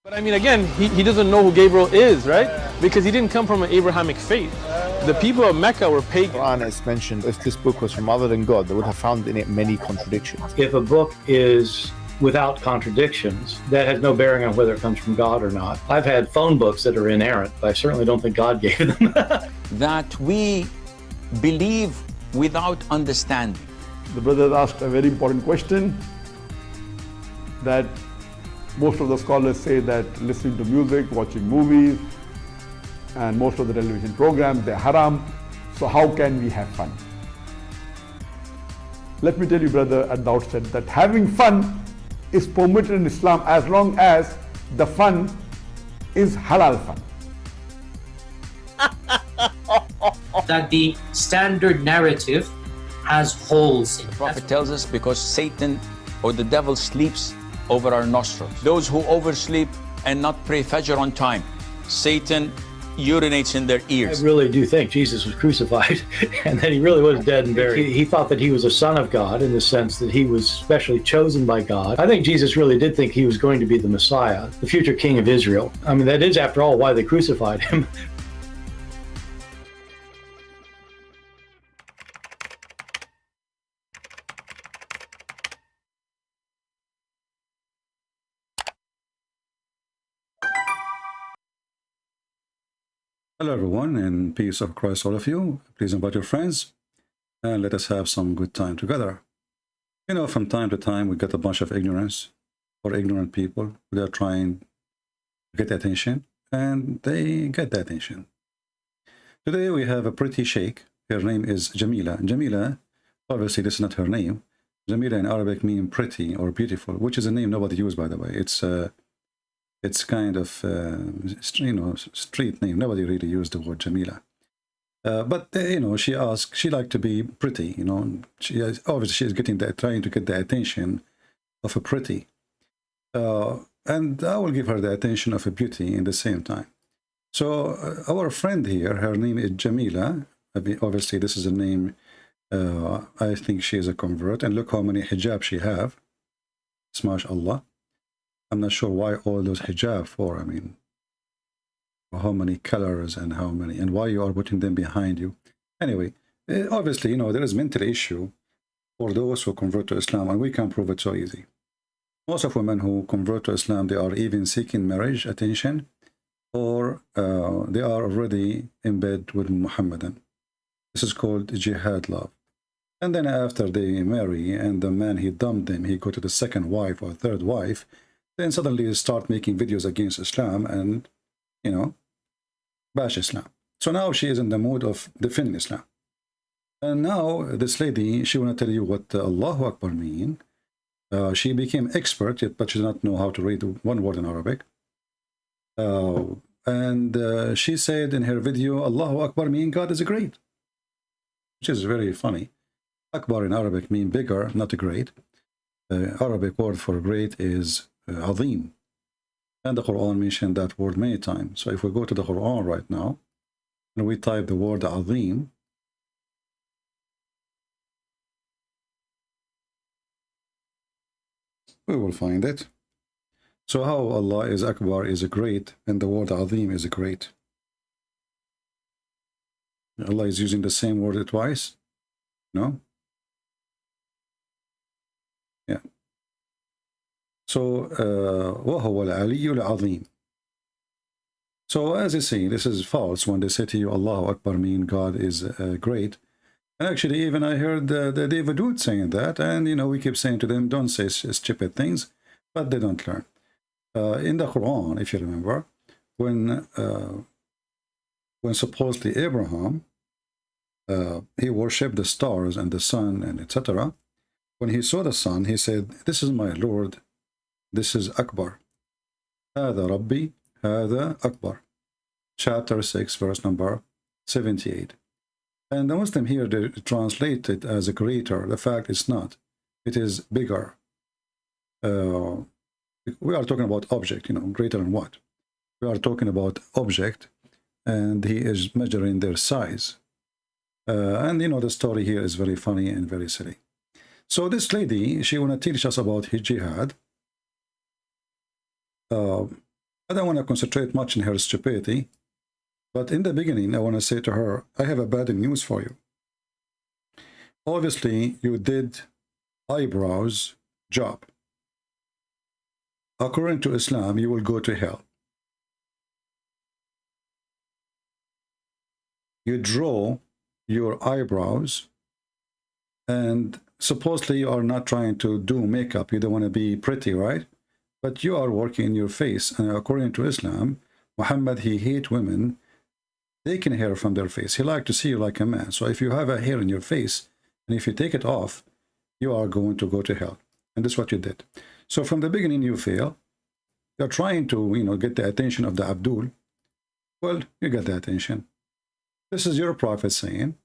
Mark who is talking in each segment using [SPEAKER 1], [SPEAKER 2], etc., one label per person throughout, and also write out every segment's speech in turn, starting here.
[SPEAKER 1] But I mean, again, he doesn't know who Gabriel is, right? Because he didn't come from an Abrahamic faith. The people of Mecca were pagan.
[SPEAKER 2] The Quran is mentioned, if this book was from other than God, they would have found in it many contradictions.
[SPEAKER 3] If a book is without contradictions, that has no bearing on whether it comes from God or not. I've had phone books that are inerrant, but I certainly don't think God gave them.
[SPEAKER 4] That we believe without understanding.
[SPEAKER 5] The brother asked a very important question, that most of the scholars say that listening to music, watching movies, and most of the television programs, they're haram. So how can we have fun? Let me tell you, brother, at the outset, that having fun is permitted in Islam as long as the fun is halal fun.
[SPEAKER 6] That the standard narrative has holes in it.
[SPEAKER 4] The Prophet tells us because Satan or the devil sleeps over our nostrils. Those who oversleep and not pray Fajr on time, Satan urinates in their ears.
[SPEAKER 3] I really do think Jesus was crucified and that he really was dead and buried. He thought that he was a son of God in the sense that he was specially chosen by God. I think Jesus really did think he was going to be the Messiah, the future king of Israel. I mean, that is, after all, why they crucified him.
[SPEAKER 7] Hello everyone, and peace of Christ all of you. Please invite your friends and let us have some good time together. You know, from time to time we get a bunch of ignorance or ignorant people who are trying to get attention, and they get the attention. Today we have a pretty sheikh. Her name is Jamilah. Jamilah, obviously this is not her name. Jamilah in Arabic means pretty or beautiful, which is a name nobody uses, by the way. It's kind of, you know, street name. Nobody really used the word Jamilah. But, you know, she liked to be pretty, you know. Obviously, she's trying to get the attention of a pretty. And I will give her the attention of a beauty in the same time. So our friend here, her name is Jamilah. Obviously, this is a name, I think she is a convert. And look how many hijab she have. MashaAllah. I'm not sure why all those hijab for, I mean, how many colors and how many, and why you are putting them behind you. Anyway, obviously, you know, there is mental issue for those who convert to Islam, and we can prove it so easy. Most of women who convert to Islam, they are even seeking marriage attention, or they are already in bed with Muhammadan. This is called Jihad love. And then after they marry, and the man, he dumped them, he go to the second wife or third wife, then suddenly start making videos against Islam and, you know, bash Islam. So now she is in the mood of defending Islam. And now this lady, she want to tell you what Allahu Akbar mean. She became expert, yet, but she does not know how to read one word in Arabic. And she said in her video, Allahu Akbar mean God is great, which is very funny. Akbar in Arabic mean bigger, not great. Arabic word for great is Azim, and the Quran mentioned that word many times. So if we go to the Quran right now and we type the word Azim, we will find it. So how Allah is Akbar is great, and the word Azim is great. Allah is using the same word twice? No? Yeah. So, وَهُوَ الْعَلِيُّ الْعَظِيمُ. So, as they say, this is false when they say to you, Allahu Akbar mean God is great. And actually, even I heard the David Wood saying that, and, you know, we keep saying to them, don't say stupid things, but they don't learn. In the Quran, if you remember, when supposedly Abraham, he worshipped the stars and the sun and etc., when he saw the sun, he said, this is my Lord, this is Akbar. هذا ربي هذا أكبر. Chapter 6, verse number 78. And the Muslim here, they translate it as a greater. The fact is not. It is bigger. We are talking about object, you know, greater than what? We are talking about object, and he is measuring their size. And, you know, the story here is very funny and very silly. So this lady, she want to teach us about Jihad. I don't want to concentrate much in her stupidity, but in the beginning, I want to say to her, I have a bad news for you. Obviously, you did eyebrows job. According to Islam, you will go to hell. You draw your eyebrows, and supposedly you are not trying to do makeup. You don't want to be pretty, right? But you are working in your face. And according to Islam, Muhammad, he hates women taking hair from their face. He likes to see you like a man. So if you have a hair in your face, and if you take it off, you are going to go to hell. And this is what you did. So from the beginning, you fail. You're trying to, get the attention of the Abdul. Well, you get the attention. This is your prophet saying,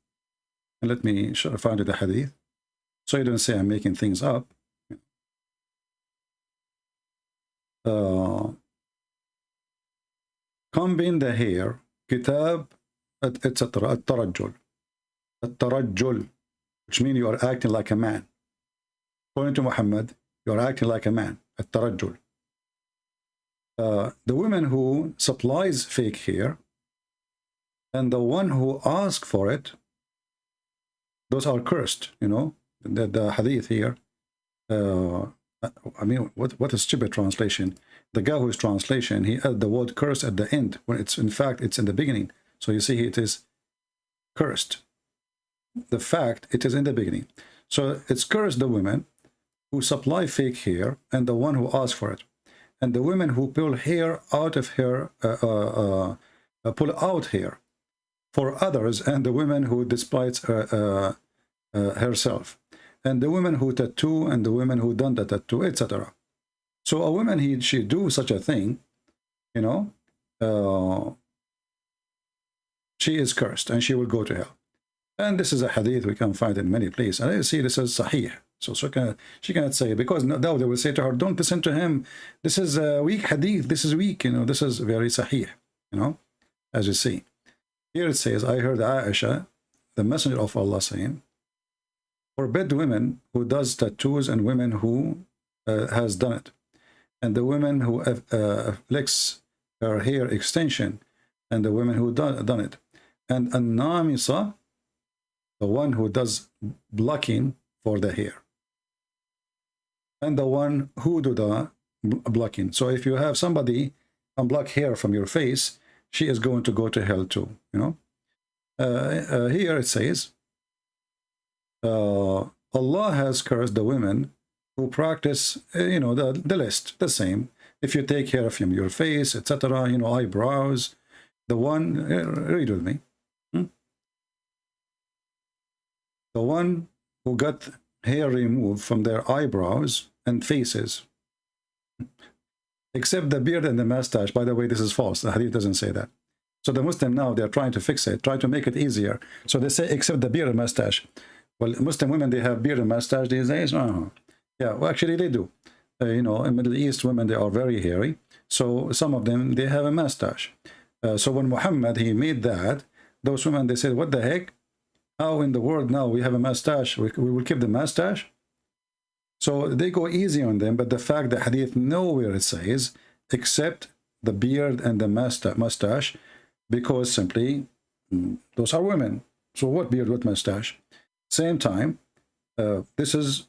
[SPEAKER 7] and let me find you the hadith, so you don't say I'm making things up. Combing the hair, kitab, etc. At-tarajjul. At-tarajjul, which means you are acting like a man. According to Muhammad, you are acting like a man. At-tarajjul. The woman who supplies fake hair and the one who asks for it, those are cursed, the hadith here. I mean, what a stupid translation. The guy who's translation, he added the word curse at the end, when it's in fact, it's in the beginning. So you see, it is cursed. The fact, it is in the beginning. So it's cursed the women who supply fake hair and the one who asks for it. And the women who pull hair out of hair, pull out hair for others, and the women who despise herself, and the women who tattoo, and the women who done the tattoo, etc. So a woman, she do such a thing, she is cursed and she will go to hell. And this is a hadith we can find in many places. And I see this is sahih. So she cannot say, because now they will say to her, don't listen to him. This is a weak hadith. This is weak. This is very sahih, as you see. Here it says, I heard Aisha, the messenger of Allah, saying, forbid women who does tattoos and women who has done it, and the women who afflicts her hair extension, and the women who done it, and an-namisa, the one who does blocking for the hair, and the one who do the blocking. So if you have somebody unblock hair from your face, she is going to go to hell too, Here it says, Allah has cursed the women who practice, the list, the same. If you take hair from your face, etc., eyebrows, the one, read with me. The one who got hair removed from their eyebrows and faces, except the beard and the mustache. By the way, this is false. The hadith doesn't say that. So the Muslim now, they're trying to fix it, try to make it easier. So they say, except the beard and mustache. Well, Muslim women, they have beard and mustache these days? Oh. Yeah, well, actually they do. In Middle East, women, they are very hairy. So some of them, they have a mustache. So when Muhammad, he made that, those women, they said, what the heck? How in the world now we have a mustache? We will keep the mustache? So they go easy on them, but the fact that hadith nowhere it says, except the beard and the mustache, because simply, those are women. So what beard, what mustache? Same time, this is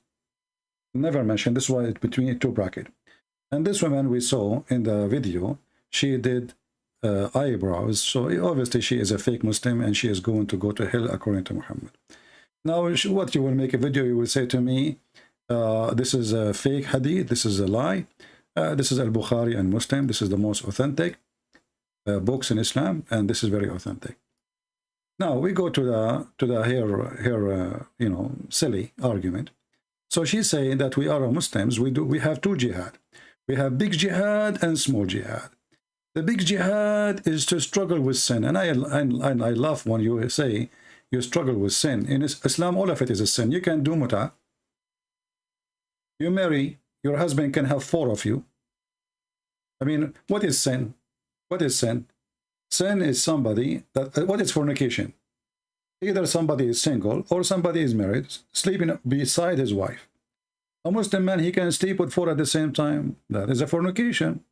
[SPEAKER 7] never mentioned. This is why it's between two brackets. And this woman we saw in the video, she did eyebrows. So obviously she is a fake Muslim and she is going to go to hell according to Muhammad. Now, what you will make a video, you will say to me, this is a fake hadith, this is a lie. This is Al-Bukhari and Muslim. This is the most authentic books in Islam, and this is very authentic. Now we go to her silly argument. So she's saying that we are Muslims. We have two jihad. We have big jihad and small jihad. The big jihad is to struggle with sin, and I love when you say you struggle with sin. In Islam, all of it is a sin. You can do muta. You marry, your husband can have 4 of you. I mean, what is sin? What is sin? Sin is somebody that, what is fornication? Either somebody is single or somebody is married, sleeping beside his wife. A Muslim man, he can sleep with 4 at the same time. That is a fornication.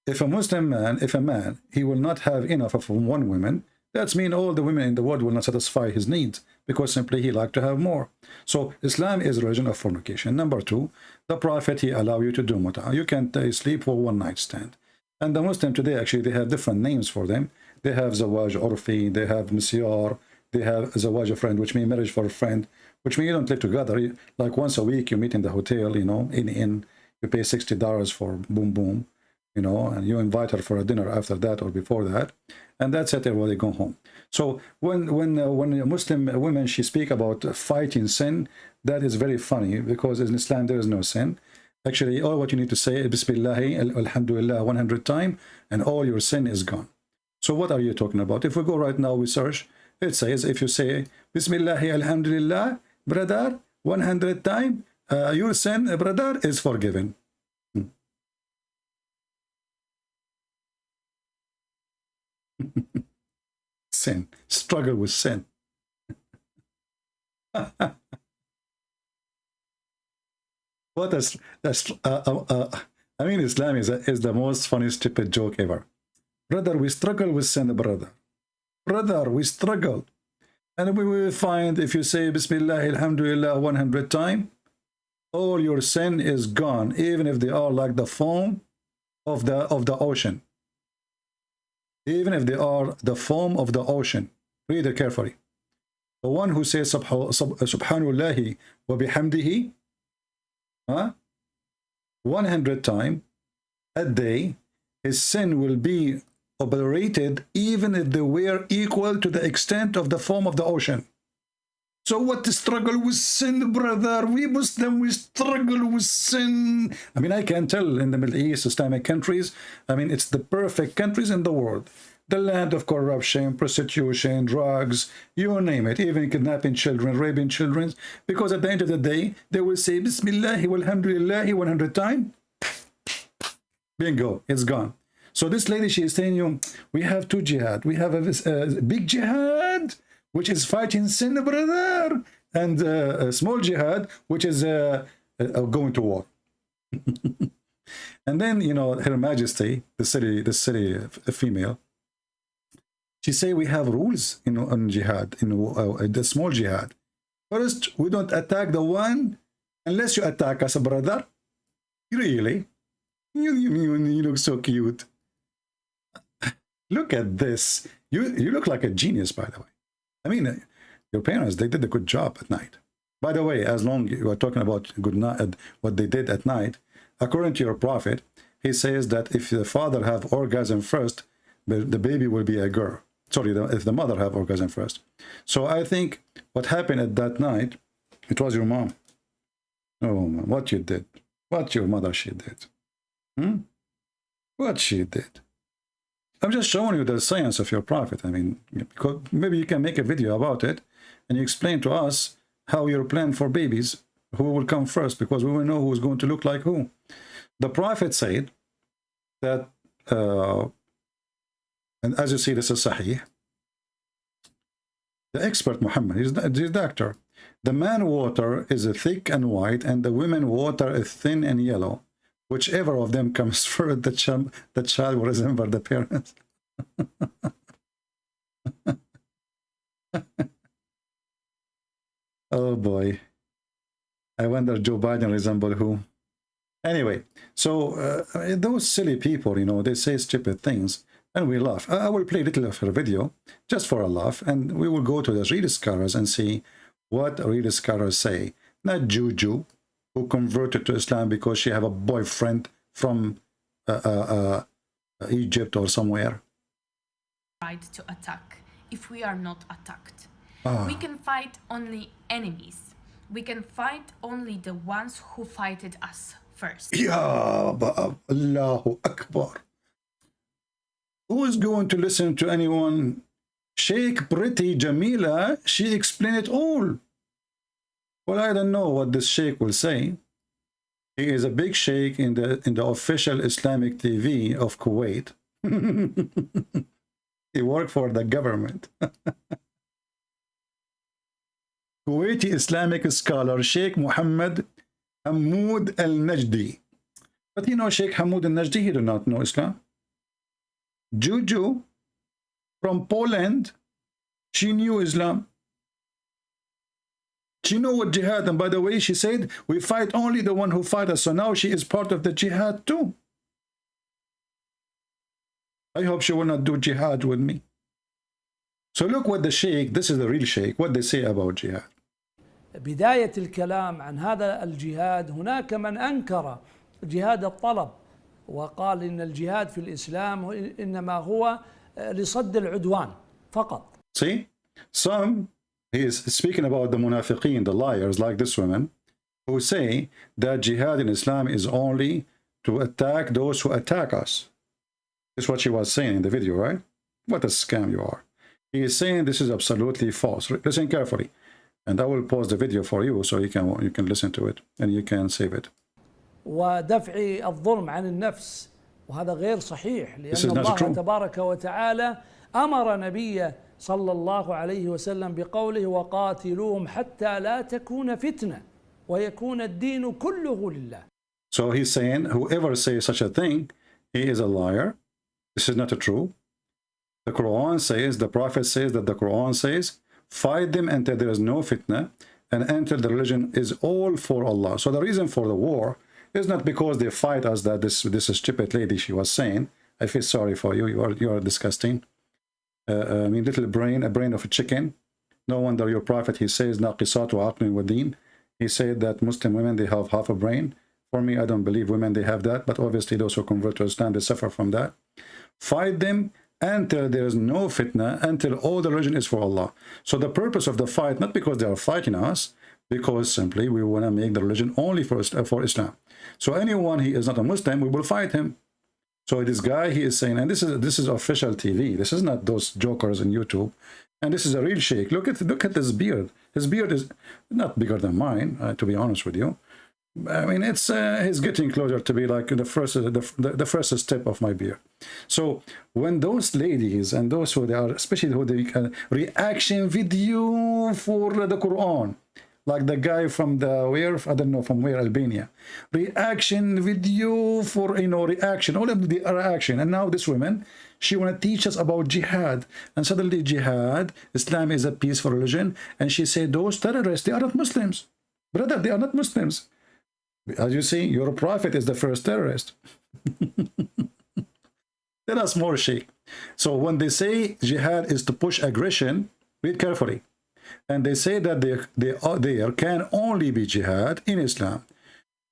[SPEAKER 7] if a Muslim man, if a man, he will not have enough of one woman, that means all the women in the world will not satisfy his needs because simply he like to have more. So Islam is a religion of fornication. Number two, the Prophet, he allow you to do mut'ah. You can sleep for one night stand. And the Muslim today, actually, they have different names for them. They have zawaj urfi, they have misyar, they have zawaj friend, which means marriage for a friend, which means you don't live together. Like once a week, you meet in the hotel, you know, in you pay $60 for boom boom, you know, and you invite her for a dinner after that or before that, and that's it. Everybody go home. So when Muslim women, she speak about fighting sin, that is very funny because in Islam there is no sin. Actually, all what you need to say is Bismillah, Alhamdulillah 100 times, and all your sin is gone. So what are you talking about? If we go right now, we search, it says if you say Bismillah, Alhamdulillah, brother, 100 times, your sin, brother, is forgiven. Sin, struggle with sin. What is that's I mean, Islam is the most funny stupid joke ever. Brother, we struggle with sin, brother. Brother, we struggle. And we will find if you say Bismillah, Alhamdulillah 100 times, all your sin is gone, even if they are like the foam of the ocean. Even if they are the foam of the ocean. Read it carefully. The one who says Subhanallah wa bihamdihi 100 times a day, his sin will be obliterated even if they were equal to the extent of the foam of the ocean. So what the struggle with sin, brother? We Muslim, we struggle with sin. I mean, I can tell in the Middle East, Islamic countries, I mean, it's the perfect countries in the world. The land of corruption, prostitution, drugs, you name it, even kidnapping children, raping children. Because at the end of the day, they will say, Bismillah, walhamdulillah, 100 times. Bingo, it's gone. So this lady, she is telling you, we have two jihad. We have a big jihad, which is fighting sin, brother, and a small jihad, which is going to war. And then, you know, Her Majesty, the city female, she say we have rules, you know, on jihad, you know, the small jihad. First, we don't attack the one unless you attack us, brother. Really? You look so cute. Look at this. You look like a genius, by the way. I mean, your parents, they did a good job at night. By the way, as long as you are talking about good night, what they did at night, according to your prophet, he says that if the father have orgasm first, the baby will be a girl. Sorry, if the mother have orgasm first. So I think what happened at that night, it was your mom. Oh, what you did. What your mother, she did. What she did. I'm just showing you the science of your prophet. I mean, because maybe you can make a video about it and you explain to us how your plan for babies, who will come first, because we will know who's going to look like who. The prophet said that, and as you see, this is Sahih. The expert Mohammed, he's the doctor. The man water is thick and white, and the women water is thin and yellow. Whichever of them comes first, the child will resemble the parents. Oh boy. I wonder Joe Biden resemble who? Anyway, so those silly people, you know, they say stupid things and we laugh. I will play a little of her video just for a laugh, and we will go to the real scholars and see what real scholars say. Not Juju, who converted to Islam because she have a boyfriend from Egypt or somewhere.
[SPEAKER 8] Right to attack if we are not attacked. We can fight only enemies. We can fight only the ones who fighted us first. Ya Allahu Akbar. Who is going to listen to anyone? Sheikh Pretty Jamilah, she explained it all. Well, I don't know what this sheikh will say. He is a big sheikh in the official Islamic TV of Kuwait. He worked for the government. Kuwaiti Islamic scholar Sheikh Mohammed Hamoud al-Najdi. But you know, Sheikh Hamoud al-Najdi, he do not know Islam.
[SPEAKER 7] Juju from Poland, she knew Islam. She knew what jihad, and by the way, she said, we fight only the one who fight us. So now she is part of the jihad too. I hope she will not do jihad with me. So look what the Sheikh, this is the real Sheikh, what they say about jihad.
[SPEAKER 9] بداية الكلام عن هذا الجهاد، هناك من أنكر جهاد الطلب وقال إن الجهاد في الإسلام إنما هو لصد العدوان فقط.
[SPEAKER 7] See, some, he is speaking about the munafiqeen, the liars like this woman, who say that jihad in Islam is only to attack those who attack us. This is what she was saying in the video, right? What a scam you are. He is saying this is absolutely false. Listen carefully. And I will pause the video for you so you can listen to it and you can save it.
[SPEAKER 9] ودفع الظلم عن النفس، وهذا غير صحيح، لأن الله تبارك وتعالى أمر نبيه صلى الله عليه وسلم بقوله وقاتلوهم حتى لا تكون فتنة ويكون الدين كله لله.
[SPEAKER 7] So he's saying whoever says such a thing, he is a liar. This is not true. The Quran says, the Prophet says that the Quran says, fight them until there is no fitna and until the religion is all for Allah. So the reason for the war is not because they fight us, that this stupid lady, she was saying, I feel sorry for you, you are disgusting. I mean, little brain, a brain of a chicken. No wonder your Prophet, he says, naqisatu aqlin wa din. He said that Muslim women, they have half a brain. For me, I don't believe women, they have that, but obviously those who convert to Islam, they suffer from that. Fight them until there is no fitna, until all the religion is for Allah. So the purpose of the fight, not because they are fighting us, because simply we want to make the religion only for Islam. So anyone he is not a Muslim, we will fight him. So this guy, he is saying, and this is official TV. This is not those jokers on YouTube. And this is a real Sheikh. Look at this beard. His beard is not bigger than mine, to be honest with you. I mean, it's he's getting closer to be like the first step of my beard. So when those ladies and those who they are, especially who they reaction video for the Quran, like the guy from the where, I don't know from where, Albania, reaction video for, you know, reaction, all of the reaction. And now this woman, she want to teach us about jihad, and suddenly jihad, Islam is a peaceful religion, and she said those terrorists, they are not Muslims, brother, they are not Muslims. As you see, your prophet is the first terrorist. Let us more, Sheikh. So when they say jihad is to push aggression, read carefully. And they say that there can only be jihad in Islam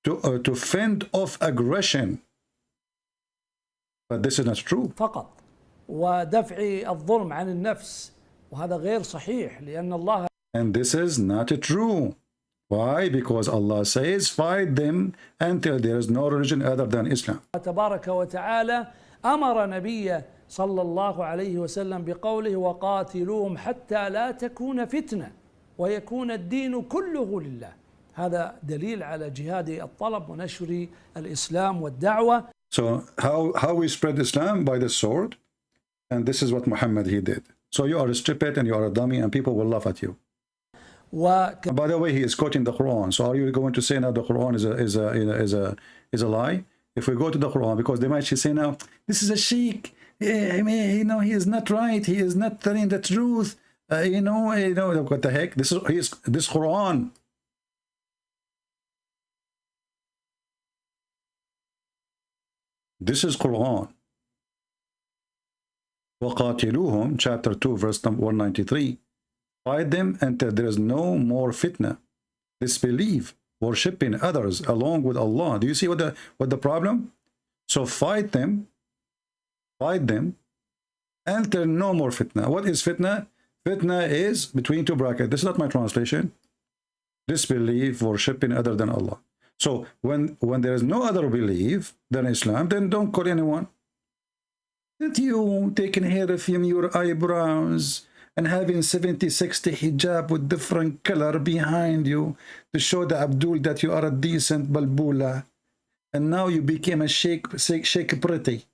[SPEAKER 7] to fend off aggression. But this is not true.
[SPEAKER 9] فقط ودفع الظلم عن النفس، وهذا غير صحيح، لأن الله.
[SPEAKER 7] And this is not true. Why? Because Allah says, fight them until there is no religion other than Islam.
[SPEAKER 9] تبارك وتعالى أمر نبيه صلى الله عليه وسلم بقوله وقاتلوهم حتى لا تكون فتنة ويكون الدين كله لله. هذا دليل على جهاد الطلب ونشر الإسلام والدعوة.
[SPEAKER 7] So how we spread Islam? By the sword. And this is what Muhammad, he did. So you are a stupid and you are a dummy and people will laugh at you. By the way, he is quoting the Quran. So are you going to say now the Quran is a lie? If we go to the Quran, because they might say now, this is a Sheikh. I mean, you know, he is not right. He is not telling the truth. You know, what the heck? This Quran. This is Quran. وَقَاتِلُوهُمْ, chapter 2, verse 193. Fight them until there is no more fitna, disbelief, worshipping others along with Allah. Do you see what the problem? So fight them until no more fitna. What is fitna? Fitna is between two brackets. This is not my translation. Disbelief, worshipping other than Allah. So when there is no other belief than Islam, then don't call anyone. That you taking hair from your eyebrows and having 70-60 hijab with different color behind you to show the Abdul that you are a decent balbula. And now you became a sheikh pretty.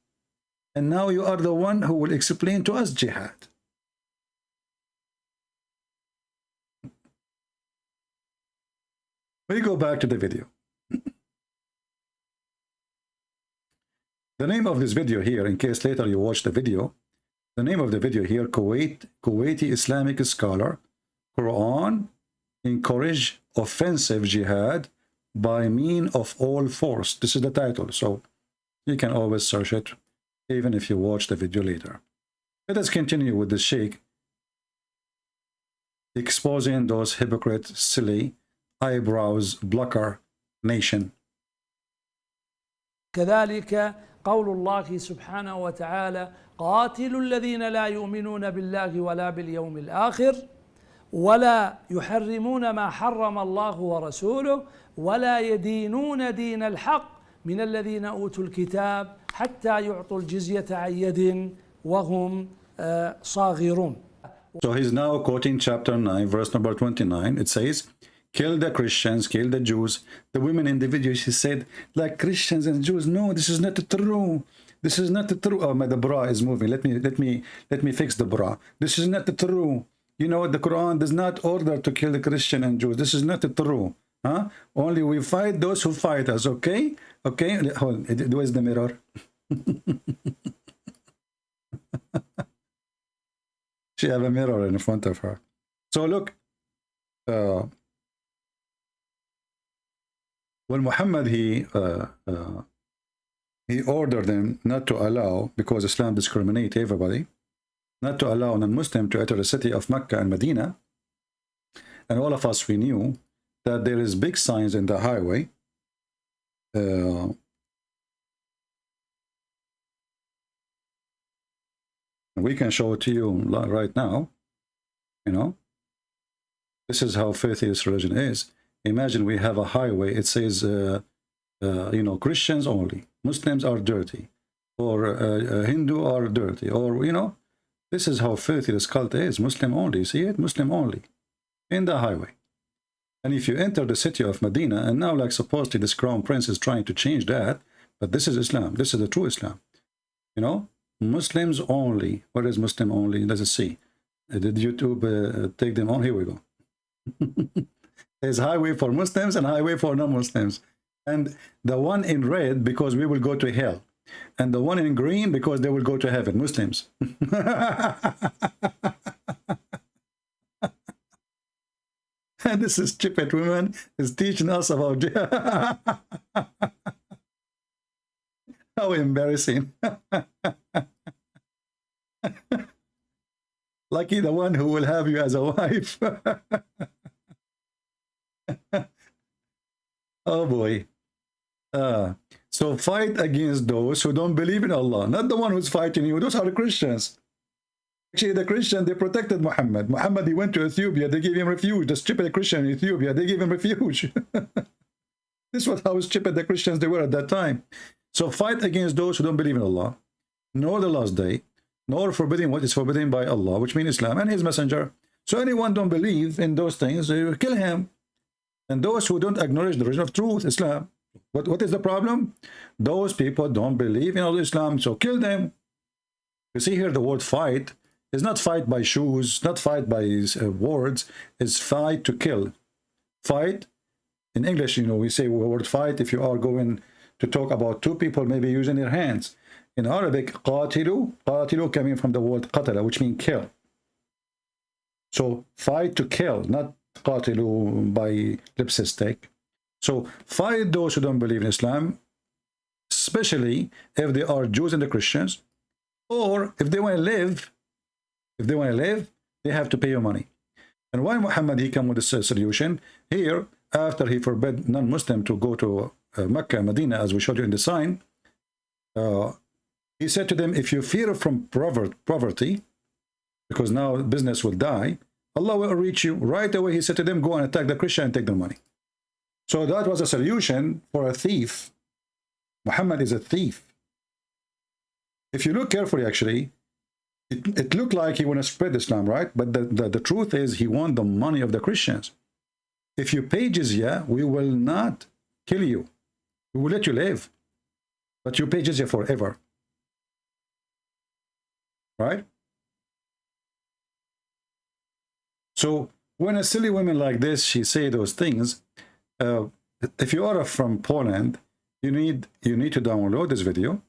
[SPEAKER 7] And now you are the one who will explain to us jihad. We go back to the video. The name of this video here, in case later you watch the video, the name of the video here, Kuwaiti Islamic scholar, Quran encourage offensive jihad by mean of all force. This is the title, so you can always search it, even if you watch the video later. Let us continue with the Sheikh exposing those hypocrite, silly, eyebrows, blocker nation.
[SPEAKER 9] كذلك قول الله سبحانه وتعالى قاتلوا الذين لا يؤمنون بالله ولا باليوم الآخر ولا يحرمون ما حرم الله ورسوله ولا يدينون دين الحق من الذين أوتوا الكتاب حتى يعطوا الجزية عن يد وهم صاغرون.
[SPEAKER 7] So he's now quoting chapter 9, verse number 29. It says, kill the Christians, kill the Jews. The women in the video, she said, like Christians and Jews. No, this is not true. This is not true. Oh, the bra is moving. Let me fix the bra. This is not true. You know, the Quran does not order to kill the Christian and Jews. This is not true. Huh? Only we fight those who fight us. Okay? Okay? Hold. Where's the mirror? She have a mirror in front of her. So look, when Muhammad he ordered them not to allow, because Islam discriminates everybody, not to allow non-Muslim to enter the city of Mecca and Medina, and all of us, we knew that there is big signs in the highway. We can show it to you right now. You know, this is how filthy this religion is. Imagine we have a highway. It says, you know, Christians only, Muslims are dirty, or Hindu are dirty, or, you know, this is how filthy this cult is. Muslim only. See it? Muslim only in the highway. And if you enter the city of Medina, and now, like, supposedly this crown prince is trying to change that, but this is Islam. This is the true Islam. You know, Muslims only. What is Muslim only? Let's see. Did YouTube take them on? Here we go. There's highway for Muslims and highway for non-Muslims. And the one in red, because we will go to hell. And the one in green, because they will go to heaven. Muslims. And this is stupid woman is teaching us about jihad. How embarrassing. Lucky the one who will have you as a wife. Oh boy. So fight against those who don't believe in Allah, not the one who's fighting you. Those are the Christians. Actually, the Christian, they protected Muhammad. Muhammad, he went to Ethiopia, they gave him refuge. The stupid Christian in Ethiopia, they gave him refuge. This was how stupid the Christians they were at that time. So fight against those who don't believe in Allah, nor the last day, nor forbidding what is forbidden by Allah, which means Islam and his messenger. So anyone don't believe in those things, they will kill him. And those who don't acknowledge the religion of truth, Islam, what is the problem? Those people don't believe in Islam, so kill them. You see here the word fight is not fight by shoes, not fight by words, it's fight to kill. Fight, in English, you know, we say the word fight if you are going to talk about two people maybe using their hands. In Arabic, qatilu, qatilu coming from the word qatala, which means kill. So fight to kill, not qatilu by lipstick. So fight those who don't believe in Islam, especially if they are Jews and the Christians, or if they want to live, they have to pay you money. And why Muhammad he come with this solution here after he forbade non-Muslim to go to Mecca and Medina, as we showed you in the sign? He said to them, if you fear from poverty, because now business will die, Allah will reach you. Right away, he said to them, go and attack the Christian and take their money. So that was a solution for a thief. Muhammad is a thief. If you look carefully, actually, it looked like he want to spread Islam, right? But the truth is he wants the money of the Christians. If you pay jizya, we will not kill you. We will let you live. But you pay jizya forever. Right? So when a silly woman like this, she say those things, if you are from Poland, you need to download this video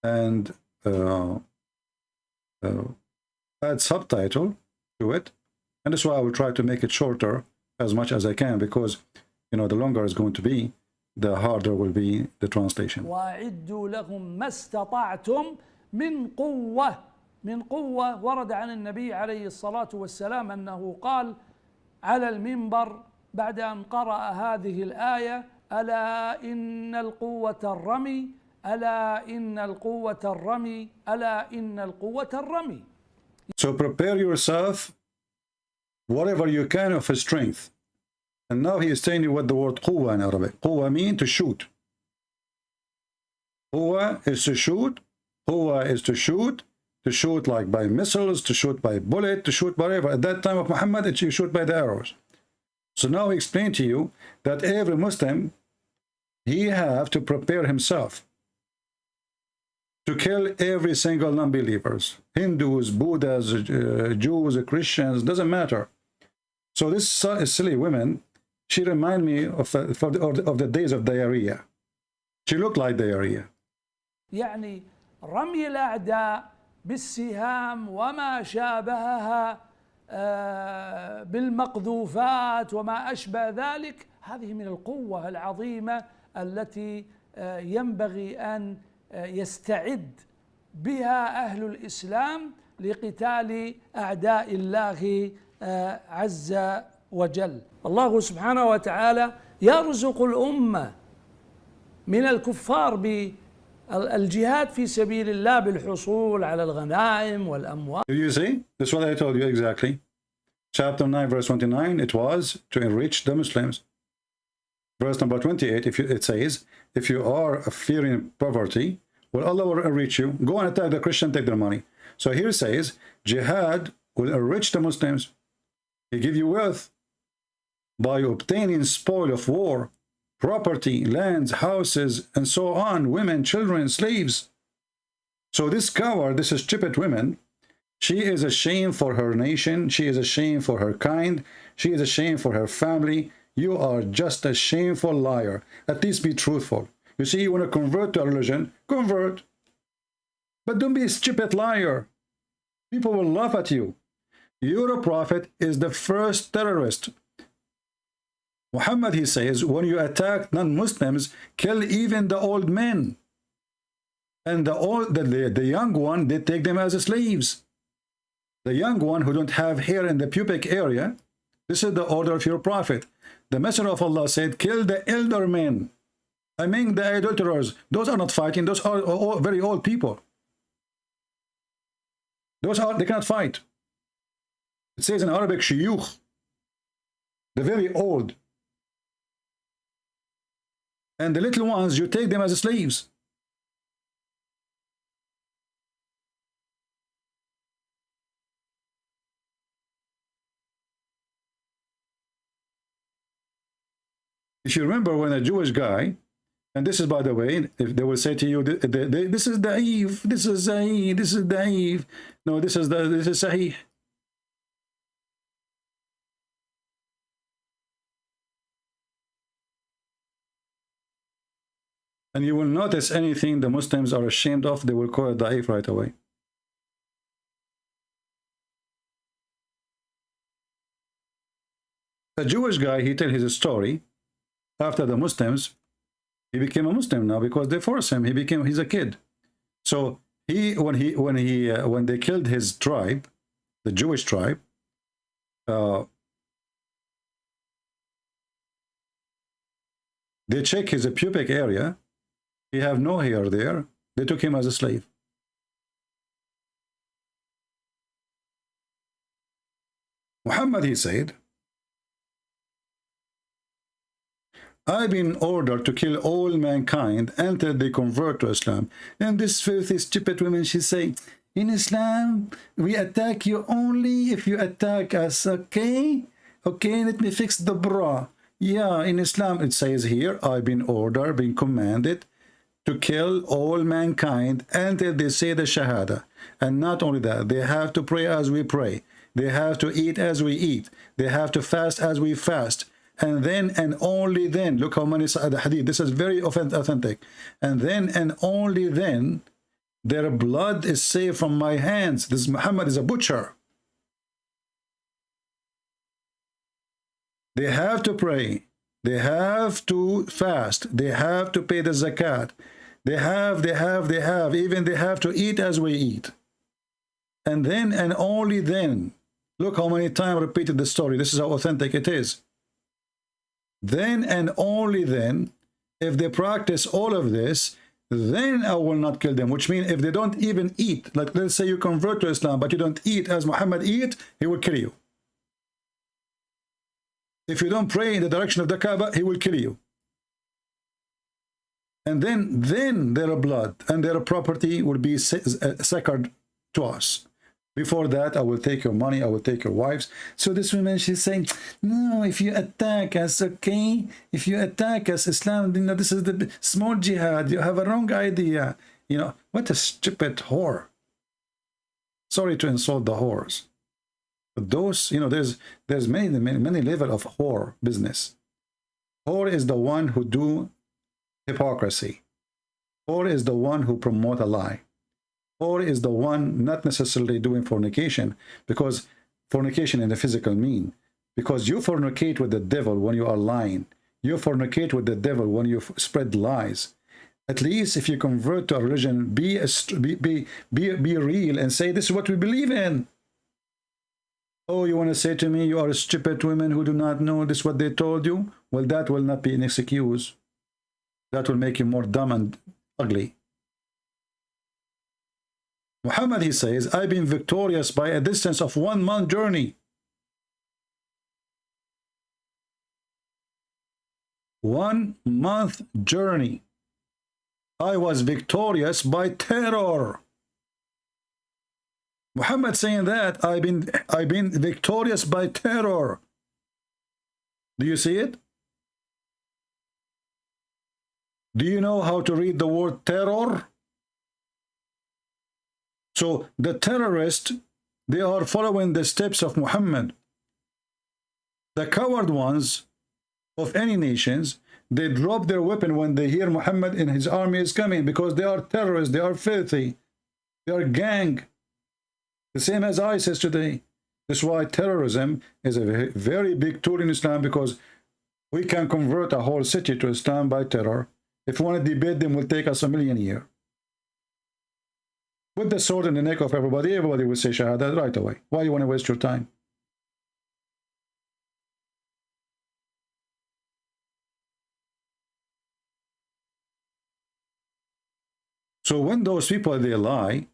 [SPEAKER 7] and add subtitle to it, and that's why I will try to make it shorter as much as I can, because the longer it's going to be, the harder will be the translation.
[SPEAKER 9] وَأَعِدُّوا لَهُم مَّا اسْتَطَعْتُم مِّن قُوَّةٍ. من قوة ورد عن النبي عليه الصلاة والسلام أنه قال على المنبر بعد أن قرأ هذه الآية: ألا إن القوة الرمي، ألا إن القوة الرمي، ألا إن القوة الرمي.
[SPEAKER 7] So prepare yourself whatever you can of his strength. And now he is telling you what the word قوة in Arabic. قوة means to shoot. قوة is to shoot. قوة is to shoot. To shoot like by missiles, to shoot by bullet, to shoot whatever. At that time of Muhammad, you shoot by the arrows. So now he explained to you that every Muslim, he have to prepare himself to kill every single non-believers. Hindus, Buddhas, Jews, Christians, doesn't matter. So this silly woman, she remind me of the days of diarrhea. She looked like diarrhea.
[SPEAKER 9] يعني رمي الأعداء بالسهام وما شابهها بالمقذوفات وما أشبه ذلك، هذه من القوة العظيمة التي ينبغي أن يستعد بها أهل الإسلام لقتال أعداء الله عز وجل. الله سبحانه وتعالى يرزق الأمة من الكفار بالجهاد في سبيل الله بالحصول على الغنائم والأموال.
[SPEAKER 7] You see, that's what I told you exactly. Chapter 9, verse 29, it was to enrich the Muslims. Verse number 28, it says, if you are fearing poverty, well, Allah will enrich you. Go and attack the Christian, take their money. So here it says, jihad will enrich the Muslims. He give you wealth by obtaining spoil of war, property, lands, houses, and so on, women, children, slaves. So this coward, this stupid woman, she is ashamed for her nation. She is ashamed for her kind. She is ashamed for her family. You are just a shameful liar. At least be truthful. You see, you want to convert to a religion, convert. But don't be a stupid liar. People will laugh at you. Your prophet is the first terrorist. Muhammad, he says, when you attack non-Muslims, kill even the old men. And the young one, they take them as slaves. The young one who don't have hair in the pubic area, this is the order of your prophet. The Messenger of Allah said, kill the elder men. I mean the adulterers. Those are not fighting. Those are very old people. They cannot fight. It says in Arabic, shuyukh, the very old. And the little ones, you take them as slaves. If you remember when a Jewish guy, and this is, by the way, if they will say to you, this is da'if, this is sahih, this is da'if. No, this is sahih. And you will notice anything the Muslims are ashamed of, they will call it da'if right away. A Jewish guy, he tells his story. After the Muslims, he became a Muslim now because they forced him. He's a kid. So when they killed his tribe, the Jewish tribe, they check his pubic area. He have no hair there. They took him as a slave. Muhammad, he said, I've been ordered to kill all mankind until they convert to Islam. And this filthy, stupid woman, she say, in Islam, we attack you only if you attack us, okay? Okay, let me fix the bra. Yeah, in Islam, it says here, I've been ordered, been commanded to kill all mankind until they say the Shahada. And not only that, they have to pray as we pray. They have to eat as we eat. They have to fast as we fast. And then and only then, look how many the hadith, this is very authentic. And then and only then Their blood is safe from my hands. This Muhammad is a butcher. They have to pray. They have to fast. They have to pay the zakat. They have. Even they have to eat as we eat. And then and only then, look how many times I repeated the story. This is how authentic it is. Then and only then, if they practice all of this, then I will not kill them. Which means if they don't even eat, like let's say you convert to Islam, but you don't eat as Muhammad eat, he will kill you. If you don't pray in the direction of the Kaaba, he will kill you. And then their blood and their property will be sacred to us. Before that, I will take your money, I will take your wives. So this woman, she's saying, no, if you attack us, okay? If you attack us, Islam, you know, this is the small jihad. You have a wrong idea. You know, what a stupid whore. Sorry to insult the whores. But those, you know, there's many level of whore business. Whore is the one who do hypocrisy. Whore is the one who promote a lie. Or is the one not necessarily doing fornication, because fornication in the physical mean, because you fornicate with the devil when you are lying. You fornicate with the devil when you spread lies. At least if you convert to a religion, be real and say, this is what we believe in. Oh, you want to say to me, you are a stupid women who do not know this, what they told you? Well, that will not be an excuse. That will make you more dumb and ugly. Muhammad, he says, I've been victorious by a distance of 1 month journey. 1 month journey. I was victorious by terror. Muhammad saying that I've been victorious by terror. Do you see it? Do you know how to read the word terror? So the terrorists, they are following the steps of Muhammad. The coward ones of any nations, they drop their weapon when they hear Muhammad and his army is coming, because they are terrorists, they are filthy, they are gang. The same as ISIS today. That's why terrorism is a very big tool in Islam, because we can convert a whole city to Islam by terror. If we want to debate them, it will take us 1 million years. Put the sword in the neck of everybody, everybody will say Shahada right away. Why you want to waste your time? So when those people, they lie,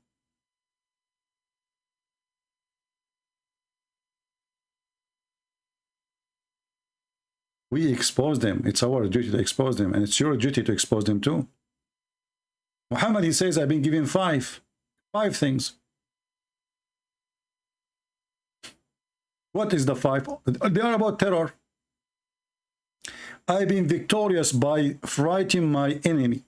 [SPEAKER 7] we expose them. It's our duty to expose them, and it's your duty to expose them too. Muhammad, he says, I've been given five things. What is the 5? They are about terror. I've been victorious by frightening my enemy.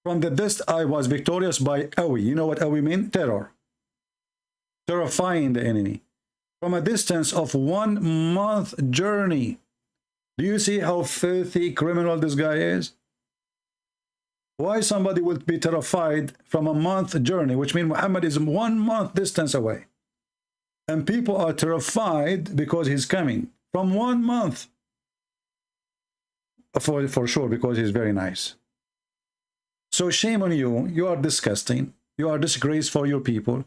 [SPEAKER 7] From the distance, I was victorious by awi. You know what awi means? Terror. Terrifying the enemy. From a distance of 1 month journey. Do you see how filthy criminal this guy is? Why somebody would be terrified from a month journey, which means Muhammad is 1 month distance away. And people are terrified because he's coming from 1 month. For sure, because he's very nice. So shame on you. You are disgusting. You are disgrace for your people.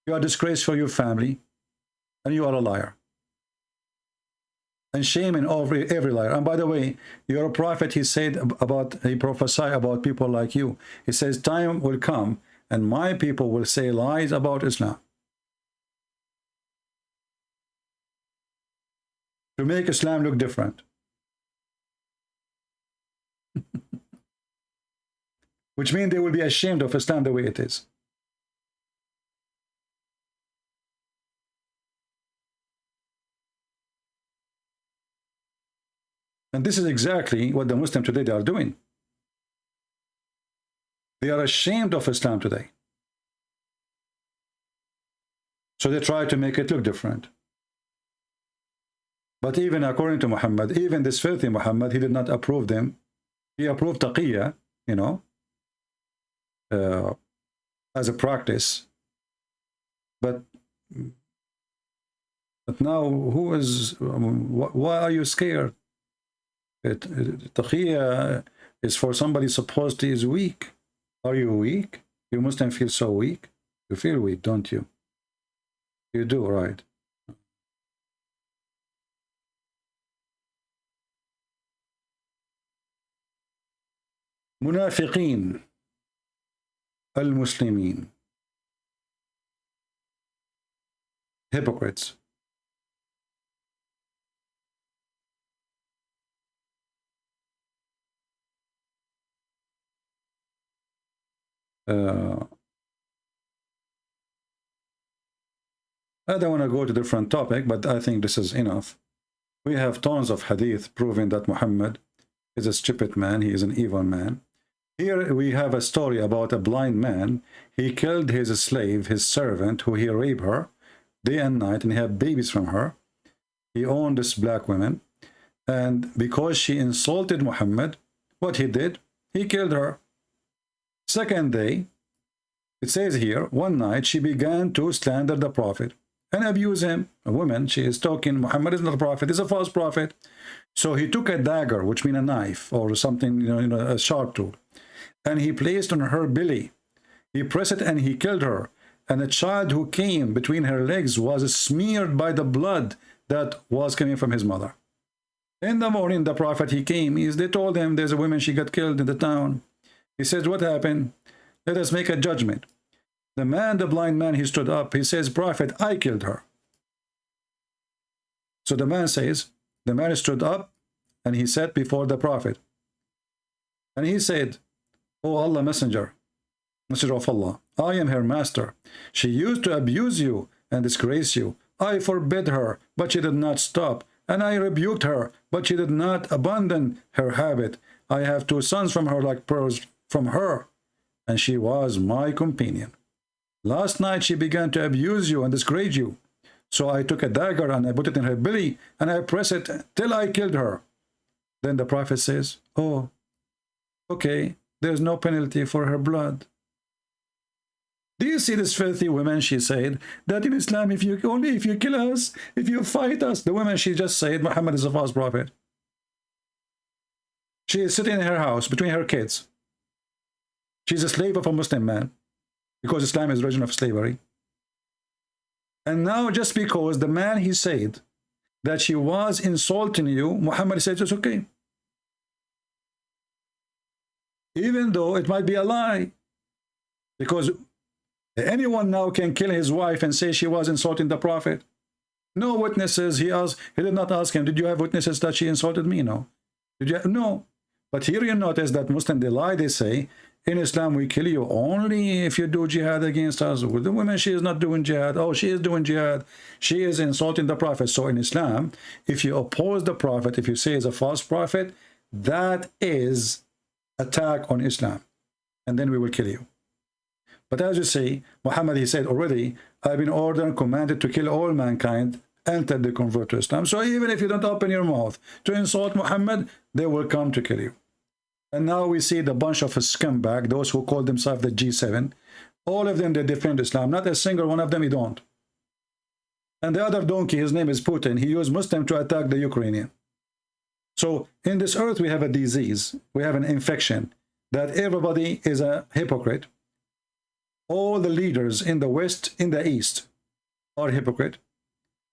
[SPEAKER 7] You are disgrace for your family. And you are a liar. And shame in every liar. And by the way, you're a prophet. He prophesied about people like you. He says, time will come and my people will say lies about Islam, to make Islam look different. Which means they will be ashamed of Islam the way it is. And this is exactly what the Muslims today, they are doing. They are ashamed of Islam today. So they try to make it look different. But even according to Muhammad, even this filthy Muhammad, he did not approve them. He approved taqiyya, you know. as a practice. But now, who is? Why are you scared? Taqiyya is for somebody supposedly is weak. Are you weak? You Muslims feel so weak. You feel weak, don't you? You do, right? منافقين المسلمين, hypocrites. I don't want to go to a different topic, but I think this is enough. We have tons of hadith proving that Muhammad is a stupid man. He is an evil man. Here we have a story about a blind man. He killed his slave, his servant, who he raped her day and night, and he had babies from her. He owned this black woman. And because she insulted Muhammad, what he did, he killed her. Second day, it says here, one night she began to slander the Prophet and abuse him. A woman, she is talking, Muhammad is not a prophet, he's a false prophet. So he took a dagger, which means a knife or something, a sharp tool, and he placed on her belly. He pressed it and he killed her. And the child who came between her legs was smeared by the blood that was coming from his mother. In the morning, the Prophet, he came, they told him there's a woman, she got killed in the town. He says, what happened? Let us make a judgment. The man, the blind man, he stood up. He says, Prophet, I killed her. So the man says, the man stood up and he sat before the Prophet. And he said, O Allah Messenger of Allah, I am her master. She used to abuse you and disgrace you. I forbid her, but she did not stop. And I rebuked her, but she did not abandon her habit. I have 2 sons from her like pearls from her, and she was my companion. Last night she began to abuse you and disgrace you. So I took a dagger and I put it in her belly and I pressed it till I killed her. Then the Prophet says, oh, okay, there's no penalty for her blood. Do you see this filthy woman? She said that in Islam, if you kill us, if you fight us, the woman, she just said Muhammad is a false prophet. She is sitting in her house between her kids. She's a slave of a Muslim man because Islam is the religion of slavery. And now just because the man, he said that she was insulting you, Muhammad says it's okay. Even though it might be a lie. Because anyone now can kill his wife and say she was insulting the Prophet. No witnesses. He did not ask him, did you have witnesses that she insulted me? No. Did you? No. But here you notice that Muslim, they lie, they say, in Islam, we kill you only if you do jihad against us. With the woman, she is not doing jihad. Oh, she is doing jihad. She is insulting the Prophet. So in Islam, if you oppose the Prophet, if you say he's a false prophet, that is attack on Islam. And then we will kill you. But as you say, Muhammad, he said already, I've been ordered and commanded to kill all mankind until they convert to Islam. So even if you don't open your mouth to insult Muhammad, they will come to kill you. And now we see the bunch of scumbag, those who call themselves the G7. All of them, they defend Islam. Not a single one of them, he don't. And the other donkey, his name is Putin. He used Muslim to attack the Ukrainian. So in this earth, we have a disease. We have an infection that everybody is a hypocrite. All the leaders in the West, in the East, are hypocrite.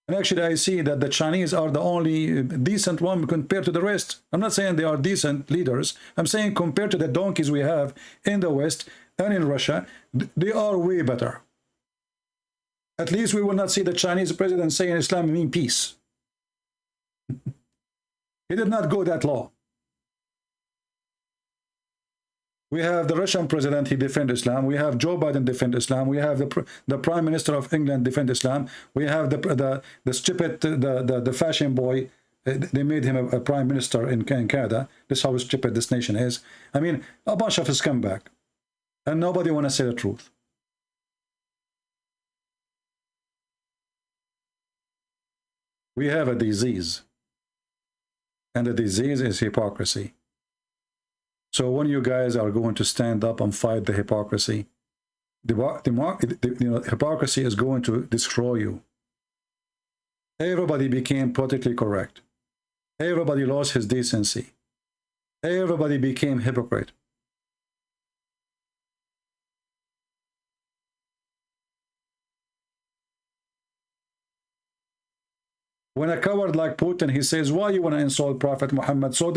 [SPEAKER 7] And actually, I see that the Chinese are the only decent one compared to the rest. I'm not saying they are decent leaders. I'm saying compared to the donkeys we have in the West and in Russia, they are way better. At least we will not see the Chinese president saying Islam means peace. He did not go that low. We have the Russian president, he defend Islam. We have Joe Biden defend Islam. We have the Prime Minister of England defend Islam. We have the stupid, the fashion boy. They made him a prime minister in Canada. This is how stupid this nation is. I mean, a bunch of scumbag. And nobody want to say the truth. We have a disease. And the disease is hypocrisy. So when you guys are going to stand up and fight the hypocrisy, hypocrisy is going to destroy you. Everybody became politically correct. Everybody lost his decency. Everybody became hypocrite. When a coward like Putin, he says, why you want to insult Prophet Muhammad? So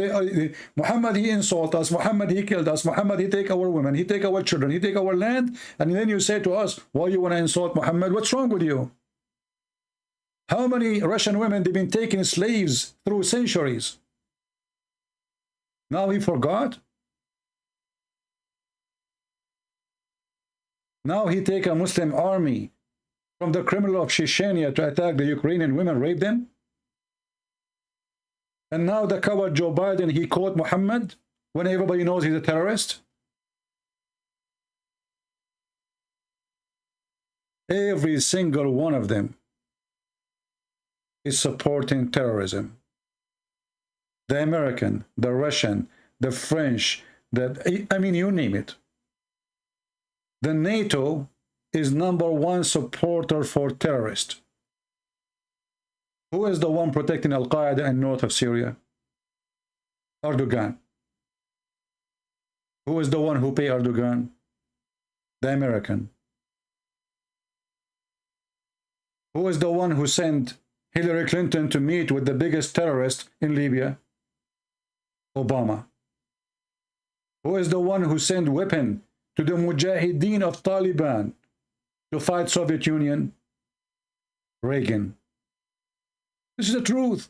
[SPEAKER 7] Muhammad, he insult us. Muhammad, he killed us. Muhammad, he take our women. He take our children. He take our land. And then you say to us, why you want to insult Muhammad? What's wrong with you? How many Russian women, they've been taking slaves through centuries? Now he forgot? Now he take a Muslim army from the criminal of Chechnya to attack the Ukrainian women, rape them? And now the coward Joe Biden, he caught Muhammad when everybody knows he's a terrorist? Every single one of them is supporting terrorism. The American, the Russian, the French, I mean, you name it. The NATO is #1 supporter for terrorists. Who is the one protecting Al-Qaeda in north of Syria? Erdogan. Who is the one who pay Erdogan? The American. Who is the one who sent Hillary Clinton to meet with the biggest terrorist in Libya? Obama. Who is the one who sent weapon to the Mujahideen of Taliban to fight Soviet Union? Reagan. This is the truth.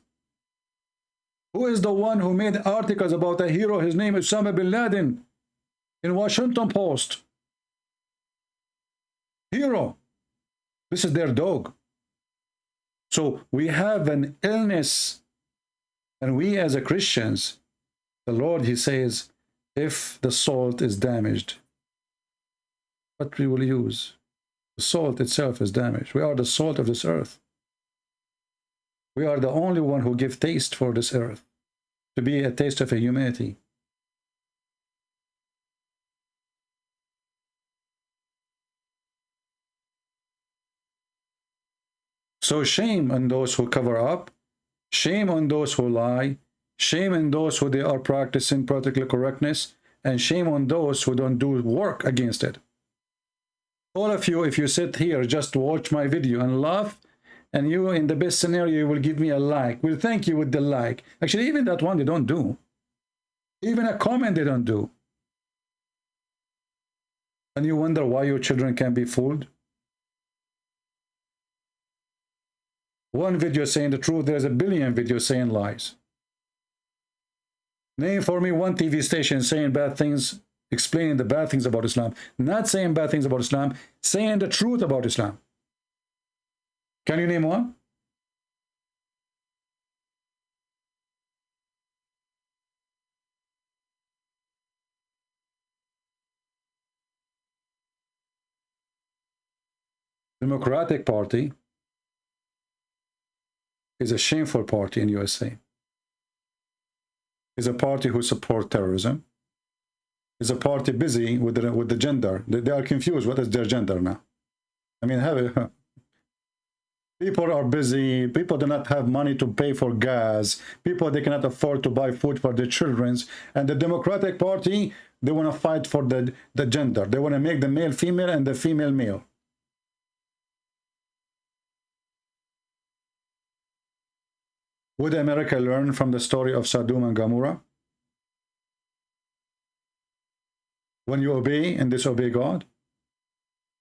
[SPEAKER 7] Who is the one who made articles about a hero? His name is Osama bin Laden in Washington Post. Hero. This is their dog. So we have an illness, and we as a Christians, the Lord, he says, if the salt is damaged, what we will use? The salt itself is damaged. We are the salt of this earth. We are the only one who give taste for this earth, to be a taste of a humanity. So shame on those who cover up, shame on those who lie, shame on those who they are practicing political correctness, and shame on those who don't do work against it. All of you, if you sit here just to watch my video and laugh, and you, in the best scenario, you will give me a like. We'll thank you with the like. Actually, even that one they don't do. Even a comment they don't do. And you wonder why your children can't be fooled? One video saying the truth, there's a billion videos saying lies. Name for me one TV station saying bad things, explaining the bad things about Islam. Not saying bad things about Islam, saying the truth about Islam. Can you name one? Democratic Party is a shameful party in USA. Is a party who support terrorism. Is a party busy with the gender. They are confused. What is their gender now? I mean, people are busy. People do not have money to pay for gas. People, they cannot afford to buy food for their children. And the Democratic Party, they want to fight for the gender. They want to make the male female and the female male. Would America learn from the story of Sodom and Gomorrah? When you obey and disobey God,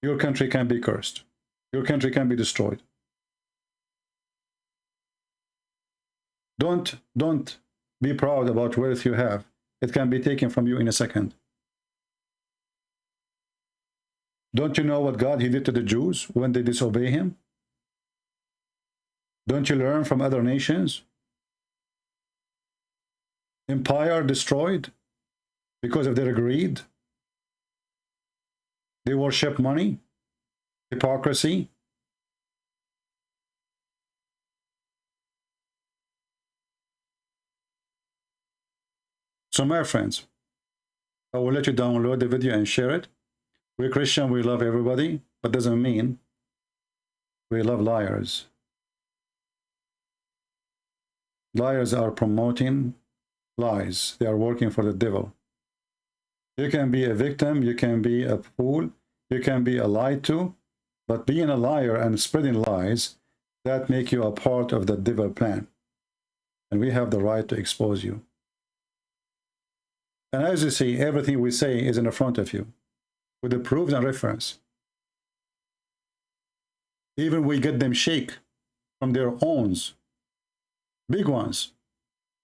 [SPEAKER 7] your country can be cursed. Your country can be destroyed. Don't be proud about wealth you have. It can be taken from you in a second. Don't you know what God he did to the Jews when they disobey him? Don't you learn from other nations? Empire destroyed because of their greed. They worship money, hypocrisy. So my friends, I will let you download the video and share it. We're Christian, we love everybody, but doesn't mean we love liars. Liars are promoting lies. They are working for the devil. You can be a victim, you can be a fool, you can be lied to, but being a liar and spreading lies, that make you a part of the devil plan. And we have the right to expose you. And as you see, everything we say is in the front of you, with the proofs and reference. Even we get them Sheikh from their owns, big ones.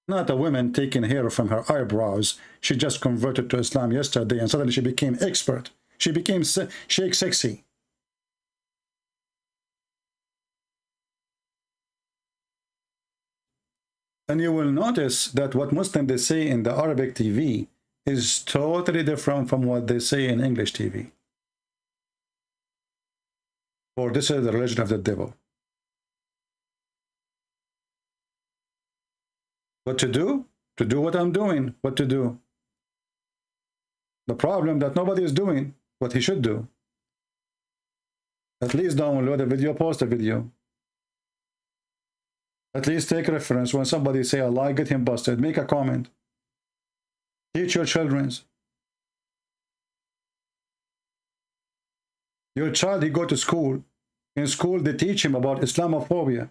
[SPEAKER 7] Not a woman taking hair from her eyebrows. She just converted to Islam yesterday and suddenly she became expert. She became Sheikh sexy. And you will notice that what Muslims they say in the Arabic TV is totally different from what they say in English TV. For this is the religion of the devil. What to do? To do what I'm doing. What to do? The problem that nobody is doing what he should do. At least download a video, post a video. At least take reference. When somebody say a lie, get him busted. Make a comment. Teach your children. Your child, he go to school. In school, they teach him about Islamophobia.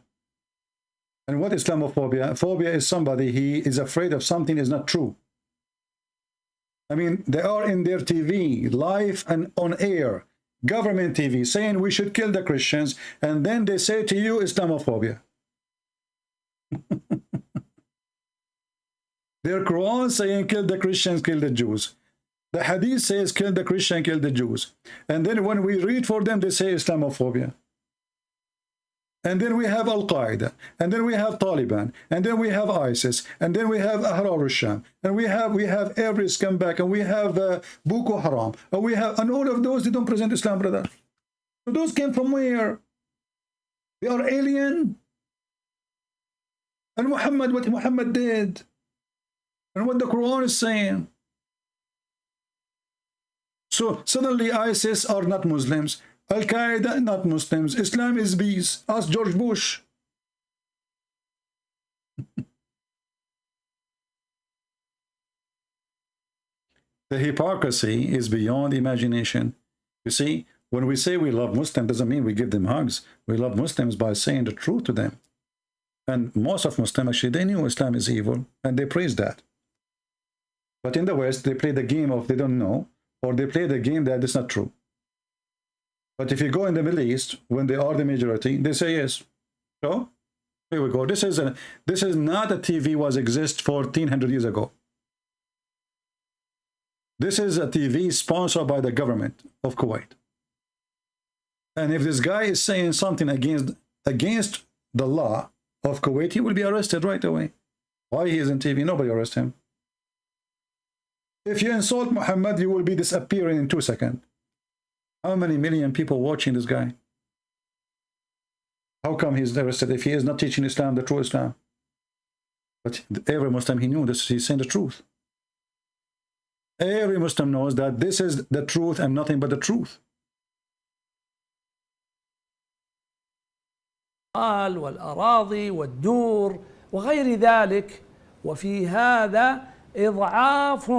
[SPEAKER 7] And what Islamophobia? Phobia is somebody, he is afraid of something is not true. I mean, they are in their TV, live and on air, government TV, saying we should kill the Christians, and then they say to you, Islamophobia. Their Quran saying kill the Christians, kill the Jews. The Hadith says kill the Christian, kill the Jews. And then when we read for them, they say Islamophobia. And then we have Al-Qaeda, and then we have Taliban, and then we have ISIS, and then we have Ahrar al-Sham, and we have every scumbag, and we have Boko Haram, and all of those, they don't present Islam, brother. So those came from where? They are alien. And Muhammad, what Muhammad did, and what the Quran is saying. So suddenly ISIS are not Muslims. Al-Qaeda, not Muslims. Islam is peace. Ask George Bush. The hypocrisy is beyond imagination. You see, when we say we love Muslims, doesn't mean we give them hugs. We love Muslims by saying the truth to them. And most of Muslims, actually, they knew Islam is evil, and they praise that. But in the West, they play the game of they don't know, or they play the game that is not true. But if you go in the Middle East, when they are the majority, they say yes. So here we go. This is not a TV was exist 1400 years ago. This is a TV sponsored by the government of Kuwait. And if this guy is saying something against the law of Kuwait, he will be arrested right away. Why he is on TV? Nobody arrest him. If you insult Muhammad, you will be disappearing in 2 seconds. How many million people watching this guy? How come he's arrested if he is not teaching Islam, the true Islam? But every Muslim, he knew this, he's saying the truth. Every Muslim knows that this is the truth and nothing but the truth.
[SPEAKER 9] والأراضي والدور وغير ذلك وفي هذا إضعاف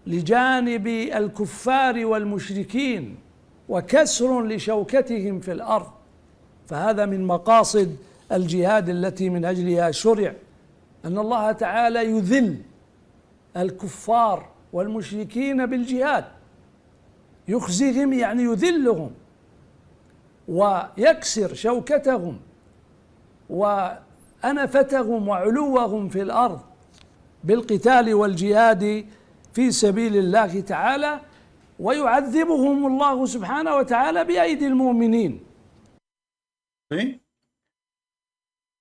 [SPEAKER 9] لجانب الكفار والمشركين وكسر لشوكتهم في الأرض فهذا من مقاصد الجهاد التي من أجلها شرع أن الله تعالى يذل الكفار والمشركين بالجهاد يخزيهم يعني يذلهم ويكسر شوكتهم وأنفتهم وعلوهم في الأرض بالقتال والجهاد في سبيل الله تعالى ويعذبهم الله سبحانه وتعالى بأيدي المؤمنين.
[SPEAKER 7] See?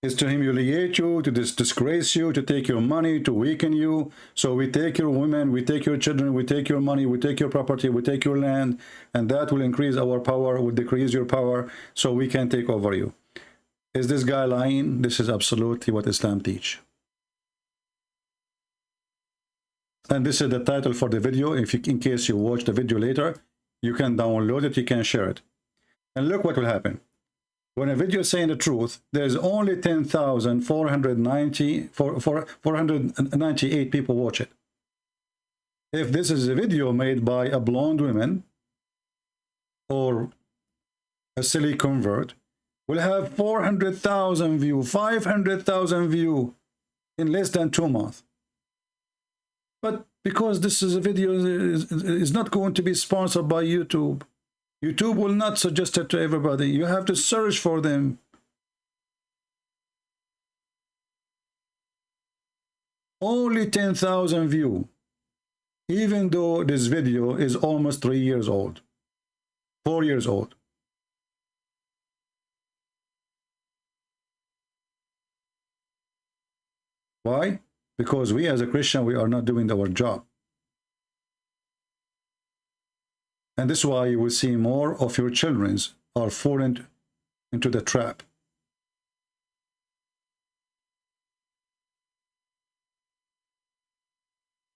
[SPEAKER 7] It's to humiliate you, to disgrace you, to take your money, to weaken you. So we take your women, we take your children, we take your money, we take your property, we take your land, and that will increase our power, will decrease your power, so we can take over you. Is this guy lying? This is absolutely what Islam teach. And this is the title for the video. If you, in case you watch the video later, you can download it, you can share it. And look what will happen. When a video is saying the truth, there's only 498 people watch it. If this is a video made by a blonde woman or a silly convert, will have 400,000 view, 500,000 view in less than 2 months. But because this is a video is not going to be sponsored by YouTube. YouTube will not suggest it to everybody. You have to search for them. Only 10,000 view, even though this video is almost 3 years old, 4 years old. Why? Because we as a Christian, we are not doing our job. And this is why you will see more of your children are falling into the trap.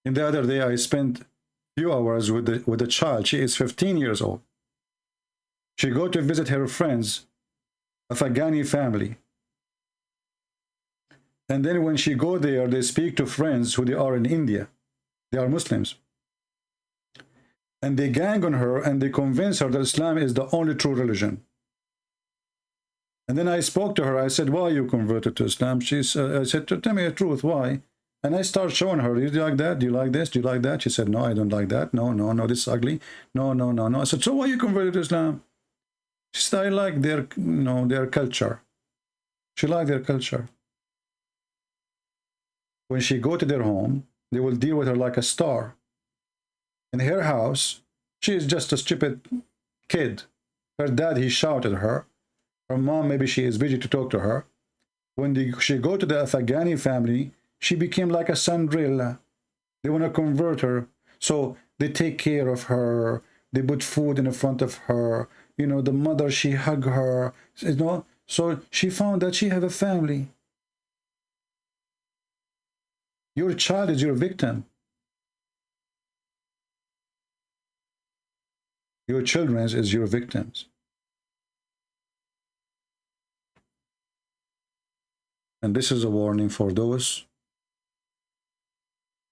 [SPEAKER 7] And the other day, I spent a few hours with a child. She is 15 years old. She go to visit her friends, a Afghani family. And then when she go there, they speak to friends who they are in India. They are Muslims. And they gang on her and they convince her that Islam is the only true religion. And then I spoke to her. I said, why you converted to Islam? I said, tell me the truth, why? And I started showing her, do you like that? Do you like this? Do you like that? She said, no, I don't like that. No, no, no, this is ugly. No, no, no, no. I said, so why you converted to Islam? She said, I like their, their culture. She liked their culture. When she go to their home, they will deal with her like a star. In her house, she is just a stupid kid. Her dad, he shouted at her. Her mom, maybe she is busy to talk to her. When she go to the Afghani family, she became like a Cinderella. They want to convert her. So they take care of her. They put food in front of her. The mother, she hug her. So she found that she have a family. Your child is your victim. Your children is your victims. And this is a warning for those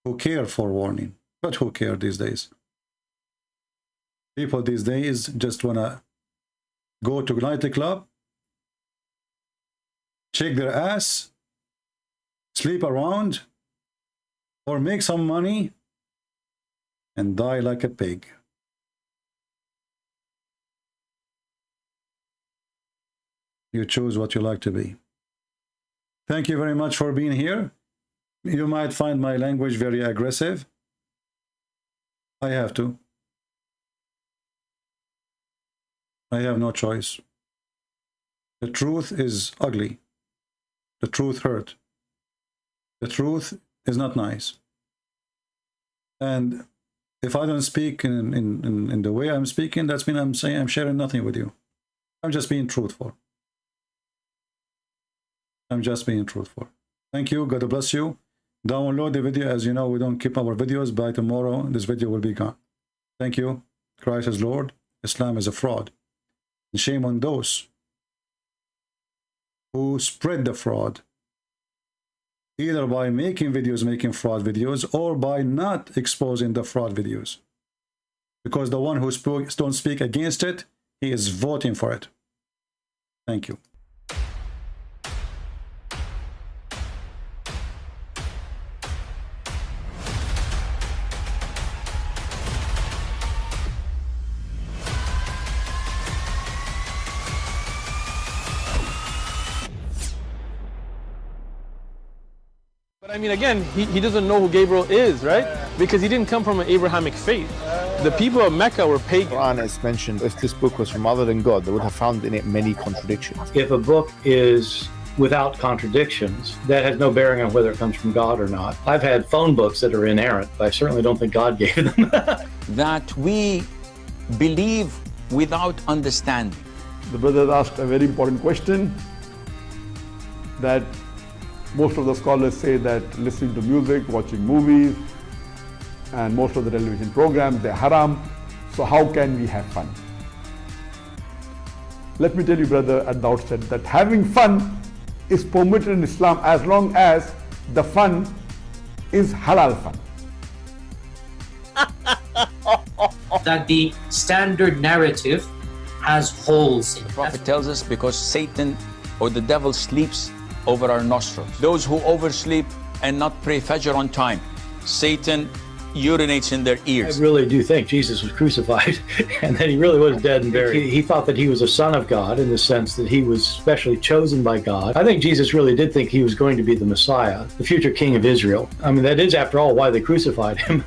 [SPEAKER 7] who care for warning. But who care these days? People these days just want to go to nightclub, shake their ass, sleep around, or make some money and die like a pig. You choose what you like to be. Thank you very much for being here. You might find my language very aggressive. I have to. I have no choice. The truth is ugly. The truth hurt. The truth is not nice. And if I don't speak in the way I'm speaking, that's mean I'm saying I'm sharing nothing with you. I'm just being truthful. I'm just being truthful. Thank you. God bless you. Download the video. As you know, we don't keep our videos. By tomorrow, this video will be gone. Thank you. Christ is Lord. Islam is a fraud. And shame on those who spread the fraud, either by making fraud videos, or by not exposing the fraud videos. Because the one who don't speak against it, he is voting for it. Thank you.
[SPEAKER 1] But I mean, again, he doesn't know who Gabriel is, right? Because he didn't come from an Abrahamic faith. The people of Mecca were pagan.
[SPEAKER 2] Quran is mentioned, if this book was from other than God, they would have found in it many contradictions.
[SPEAKER 3] If a book is without contradictions, that has no bearing on whether it comes from God or not. I've had phone books that are inerrant, but I certainly don't think God gave them.
[SPEAKER 4] That we believe without understanding.
[SPEAKER 5] The brother asked a very important question, that most of the scholars say that listening to music, watching movies, and most of the television programs, they're haram. So how can we have fun? Let me tell you, brother, at the outset that having fun is permitted in Islam as long as the fun is halal fun.
[SPEAKER 6] That the standard narrative has holes in it.
[SPEAKER 4] The Prophet tells us because Satan or the devil sleeps over our nostrils. Those who oversleep and not pray Fajr on time, Satan urinates in their ears.
[SPEAKER 3] I really do think Jesus was crucified and that he really was dead and buried. He thought that he was a son of God in the sense that he was specially chosen by God. I think Jesus really did think he was going to be the Messiah, the future king of Israel. I mean, that is, after all, why they crucified him,